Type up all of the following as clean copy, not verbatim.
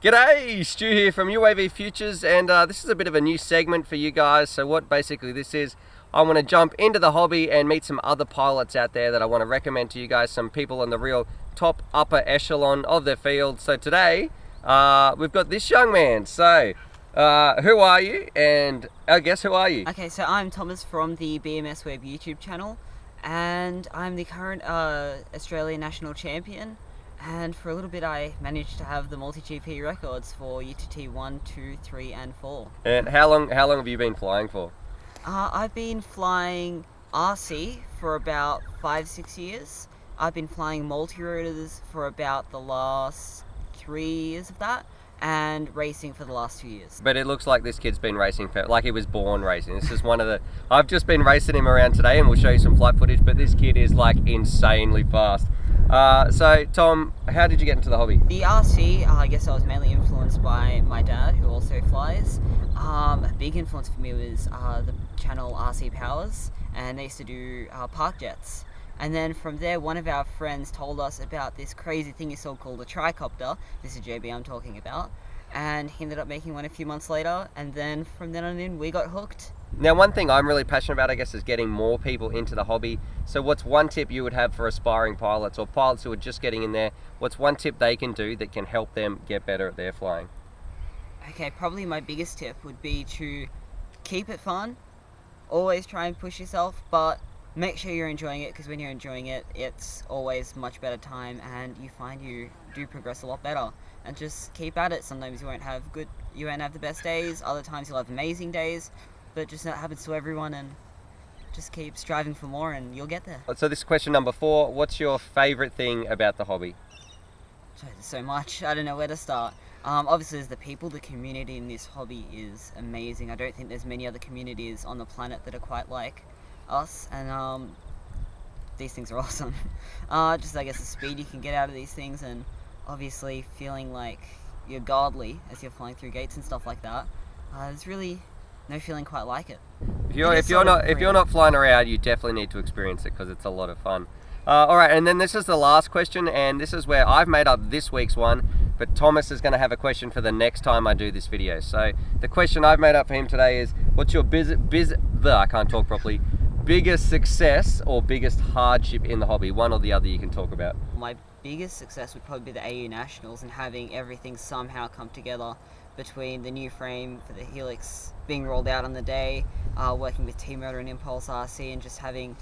G'day, Stu here from UAVfutures, and this is a bit of a new segment for you guys. So what basically this is, I want to jump into the hobby and meet some other pilots out there that I want to recommend to you guys, some people on the real top upper echelon of their field. So today we've got this young man. So who are you, and I guess who are you? Okay, so I'm Thomas from the BMS Web YouTube channel, and I'm the current Australian National Champion. And for a little bit I managed to have the multi-GP records for UTT 1, 2, 3 and 4. And how long have you been flying for? I've been flying RC for about 5-6 years. I've been flying multi-rotors for about the last 3 years of that, and racing for the last 2 years. But it looks like this kid's been racing for, like he was born racing. This is one of the, I've just been racing him around today and we'll show you some flight footage, but this kid is like insanely fast. So Tom, how did you get into the hobby? The RC, I guess I was mainly influenced by my dad, who also flies. A big influence for me was the channel RC Powers, and they used to do park jets. And then from there, one of our friends told us about this crazy thing he saw called a tricopter. This is JB I'm talking about. And he ended up making one a few months later, and then from then on in, we got hooked. Now, one thing I'm really passionate about, I guess, is getting more people into the hobby. So what's one tip you would have for aspiring pilots or pilots who are just getting in there? What's one tip they can do that can help them get better at their flying? Okay, probably my biggest tip would be to keep it fun. Always try and push yourself, but make sure you're enjoying it, because when you're enjoying it, it's always much better time, and you find you do progress a lot better. And just keep at it. Sometimes you won't have the best days. Other times you'll have amazing days, but just that happens to everyone, and just keep striving for more and you'll get there. So this is question number 4. What's your favorite thing about the hobby? There's so much. I don't know where to start. Obviously there's the people. The community in this hobby is amazing. I don't think there's many other communities on the planet that are quite like us, and these things are awesome. Just I guess the speed you can get out of these things, and obviously feeling like you're godly as you're flying through gates and stuff like that. There's really no feeling quite like it. If you're not flying around, you definitely need to experience it, because it's a lot of fun. All right, and then this is the last question, and this is where I've made up this week's one, but Thomas is going to have a question for the next time I do this video. So the question I've made up for him today is, what's your I can't talk properly, biggest success or biggest hardship in the hobby? One or the other you can talk about. My biggest success would probably be the AU Nationals, and having everything somehow come together between the new frame for the Helix being rolled out on the day, working with T-Motor and Impulse RC, and just having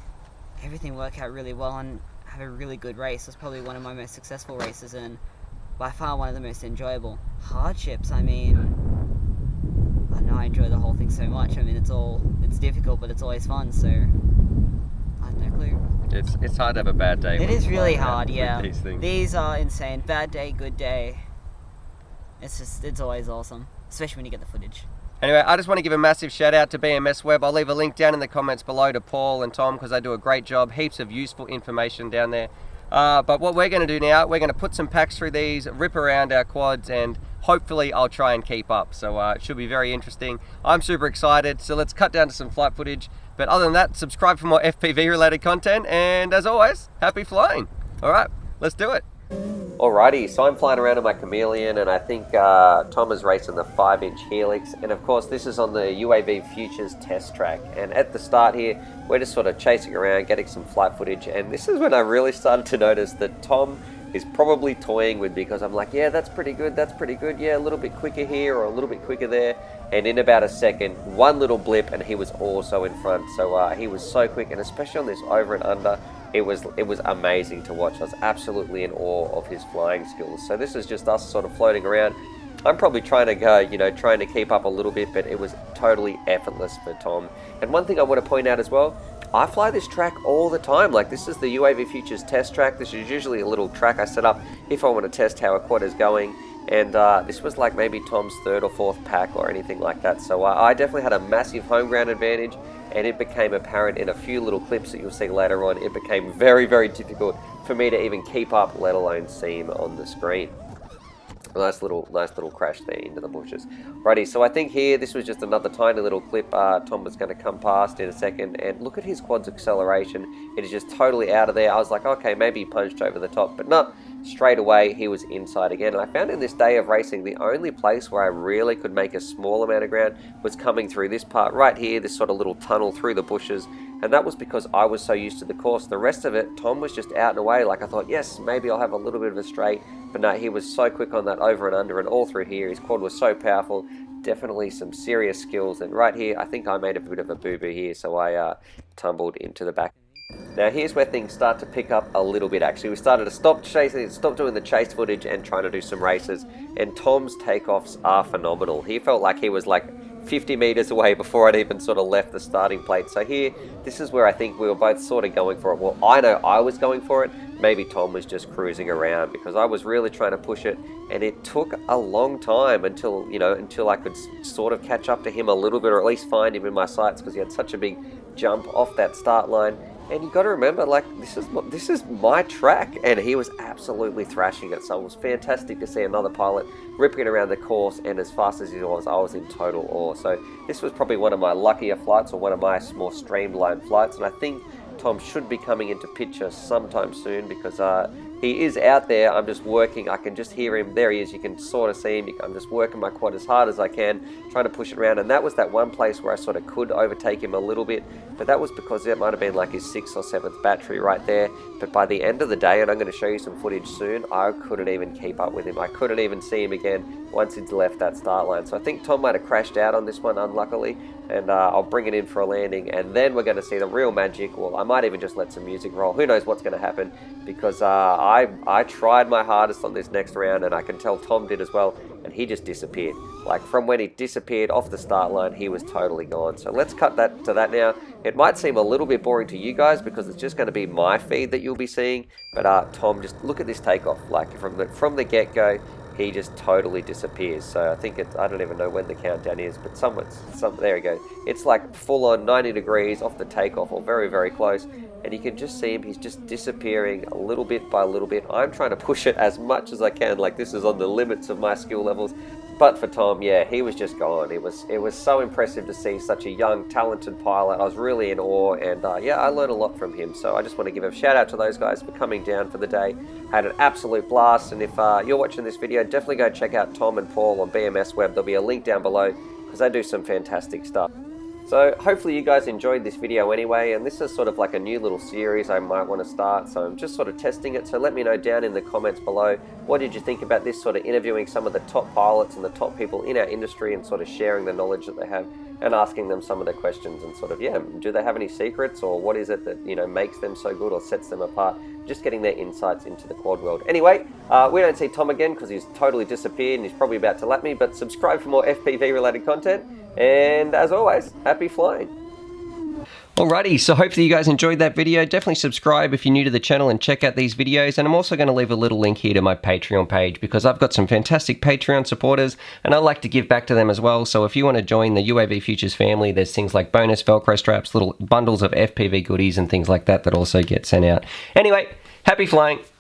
everything work out really well and have a really good race. It was probably one of my most successful races, and by far one of the most enjoyable. Hardships, I mean, I know I enjoy the whole thing so much. I mean, it's difficult, but it's always fun, so I have no clue. It's hard to have a bad day. It is really hard, yeah. These things. These are insane. Bad day, good day. It's always awesome, especially when you get the footage. Anyway, I just want to give a massive shout out to BMS Web. I'll leave a link down in the comments below to Paul and Tom, because they do a great job. Heaps of useful information down there. But what we're going to do now, we're going to put some packs through these, rip around our quads, and hopefully I'll try and keep up. So it should be very interesting. I'm super excited. So let's cut down to some flight footage. But other than that, subscribe for more FPV related content. And as always, happy flying. All right, let's do it. Alrighty, so I'm flying around in my Chameleon, and I think Tom is racing the 5-inch Helix, and of course this is on the UAVfutures test track. And at the start here, we're just sort of chasing around, getting some flight footage, and this is when I really started to notice that Tom is probably toying with me, because I'm like, yeah, that's pretty good, yeah, a little bit quicker here or a little bit quicker there, and in about a second, one little blip and he was also in front. So he was so quick, and especially on this over and under, it was amazing to watch. I was absolutely in awe of his flying skills. So this is just us sort of floating around. I'm probably trying to go, trying to keep up a little bit, but it was totally effortless for Tom. And one thing I want to point out as well, I fly this track all the time. Like, this is the UAVfutures test track. This is usually a little track I set up if I want to test how a quad is going. And this was like maybe Tom's 3rd or 4th pack or anything like that. So I definitely had a massive home ground advantage, and it became apparent in a few little clips that you'll see later on. It became very, very difficult for me to even keep up, let alone see him on the screen. Nice little crash there into the bushes. Righty, so I think here, this was just another tiny little clip. Tom was going to come past in a second, and look at his quad's acceleration. It is just totally out of there. I was like, okay, maybe he punched over the top, but no, straight away he was inside again. And I found in this day of racing, the only place where I really could make a small amount of ground was coming through this part right here, this sort of little tunnel through the bushes. And that was because I was so used to the course. The rest of it, Tom was just out and away. Like I thought, yes, maybe I'll have a little bit of a straight. But no, he was so quick on that over and under and all through here. His quad was so powerful. Definitely some serious skills. And right here, I think I made a bit of a boo-boo here. So I tumbled into the back. Now here's where things start to pick up a little bit actually. We started to stop doing the chase footage and trying to do some races, and Tom's takeoffs are phenomenal. He felt like he was like 50 meters away before I'd even sort of left the starting plate. So here, this is where I think we were both sort of going for it. Well, I know I was going for it. Maybe Tom was just cruising around because I was really trying to push it, and it took a long time until I could sort of catch up to him a little bit, or at least find him in my sights, because he had such a big jump off that start line. And you got to remember, like, this is my track, and he was absolutely thrashing it. So it was fantastic to see another pilot ripping around the course, and as fast as he was, I was in total awe. So this was probably one of my luckier flights, or one of my more streamlined flights, and I think Tom should be coming into picture sometime soon, because he is out there. I'm just working. I can just hear him. There he is. You can sort of see him. I'm just working my quad as hard as I can, trying to push it around. And that was that one place where I sort of could overtake him a little bit, but that was because it might have been like his 6th or 7th battery right there. But by the end of the day, and I'm going to show you some footage soon, I couldn't even keep up with him. I couldn't even see him again once he'd left that start line. So I think Tom might have crashed out on this one, unluckily, and I'll bring it in for a landing, and then we're going to see the real magic. Well, I might even just let some music roll. Who knows what's going to happen, because I tried my hardest on this next round, and I can tell Tom did as well, and he just disappeared. Like, from when he disappeared off the start line, he was totally gone. So let's cut that to that now. It might seem a little bit boring to you guys because it's just going to be my feed that you'll be seeing, but Tom, just look at this takeoff. Like, from the get-go, he just totally disappears. So I think I don't even know when the countdown is, but there we go. It's like full on 90 degrees off the takeoff, or very, very close. And you can just see him, he's just disappearing a little bit by a little bit. I'm trying to push it as much as I can, like this is on the limits of my skill levels. But for Tom, yeah, he was just gone. It was so impressive to see such a young, talented pilot. I was really in awe, and yeah, I learned a lot from him. So I just want to give a shout out to those guys for coming down for the day. Had an absolute blast, and if you're watching this video, definitely go check out Tom and Paul on BMS Web. There'll be a link down below, because they do some fantastic stuff. So hopefully you guys enjoyed this video anyway, and this is sort of like a new little series I might want to start, so I'm just sort of testing it. So let me know down in the comments below, what did you think about this, sort of interviewing some of the top pilots and the top people in our industry, and sort of sharing the knowledge that they have and asking them some of the questions, and sort of, yeah, do they have any secrets, or what is it that, you know, makes them so good or sets them apart, just getting their insights into the quad world. Anyway, we don't see Tom again because he's totally disappeared and he's probably about to lap me, but subscribe for more FPV related content. And as always, happy flying. Alrighty, so hopefully you guys enjoyed that video. Definitely subscribe if you're new to the channel and check out these videos. And I'm also going to leave a little link here to my Patreon page, because I've got some fantastic Patreon supporters and I like to give back to them as well. So if you want to join the UAVfutures family, there's things like bonus velcro straps, little bundles of FPV goodies and things like that that also get sent out. Anyway, happy flying.